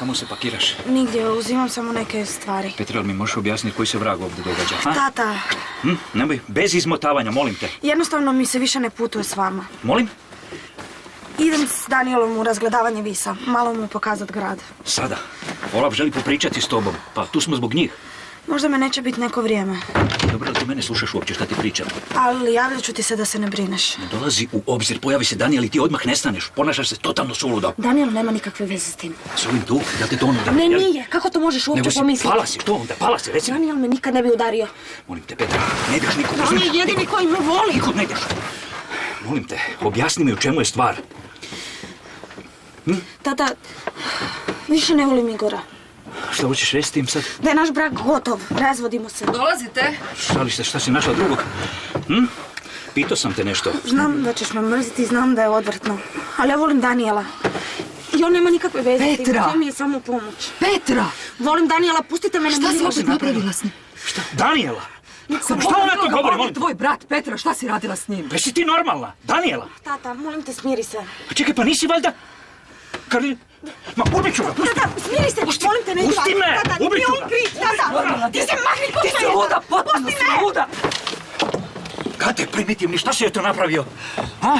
Kamo se pakiraš? Nigdje, uzimam samo neke stvari. Petra, mi možeš objasniti koji se vrag ovdje događa? Ha? Tata. Nemoj, bez izmotavanja, molim te. Jednostavno mi se više ne putuje s vama. Molim? Idem s Danielom u razgledavanje Visa. Malo mu pokazat grad. Sada. Olaf želi popričati s tobom. Pa tu smo zbog njih. Možda me neće biti neko vrijeme. Dobro, ali ti mene slušaš uopće šta ti pričam. Ali javljat ću ti se da se ne brineš. Ne dolazi u obzir, pojavi se Daniel i ti odmah nestaneš. Ponašaš se totalno suludo. Daniel nema nikakve veze s tim. S ovim tu, da te to ono udari. Ne, nije. Kako to možeš uopće pomisliti? Pala si, što onda? Pala si, reci mi. Daniel me nikad ne bi udario. Molim te, Petra, ne ideš nikud. On je jedini koji me voli. Nikud ne ideš. Molim te, objasni mi u čemu je stvar. Tata, više ne volim Igora. Šta hoćeš reći s tim sad? Da je naš brak gotov, razvodimo se. Dolazite? Šališ se, šta si našla drugog? Pitao sam te nešto. Znam da ćeš me mrziti i znam da je odvrtno. Ali ja volim Daniela. I on nema nikakve veze s tim. Petra! To mi je samo pomoć. Petra! Volim Daniela, pustite mene. Šta si opet napravila s njim? Šta? Daniela? Šta Šta ona to govori? On je tvoj brat, Petra, šta si radila s njim? Jesi ti normalna? Daniela? Tata, molim te, smiri se. Pa čekaj, pa nisi valjda... Karolina... Ma, ubit ću ga, pusti! Tata, smiri se, molim te, ne Pusti me! Tata, Ubit ću nije ga! on kriv, tata! Ti se makni, Ti si luda, potpuno si luda! Gade, primitivni, šta si joj to napravio? A?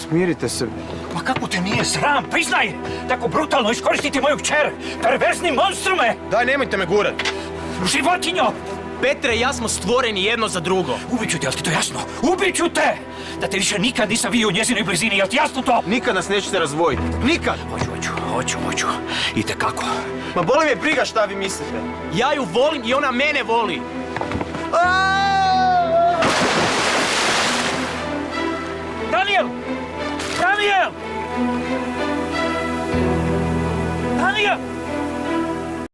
Smirite se. Ma kako te nije sram, priznaj! Tako brutalno iskoristiti moju kćer! Perversni monstrume! Daj, nemojte me gurat. Životinjo! Petre i ja smo stvoreni jedno za drugo. Ubit ću te, jel ti to jasno? Ubit ću te! Da te više nikad nisam vidio u njezinoj blizini, jel ti jasno to? Nikad nas nećete razdvojiti. Nikad! Hoću. Itekako. Ma boli me briga šta vi mislite. Ja ju volim i ona mene voli. Daniel!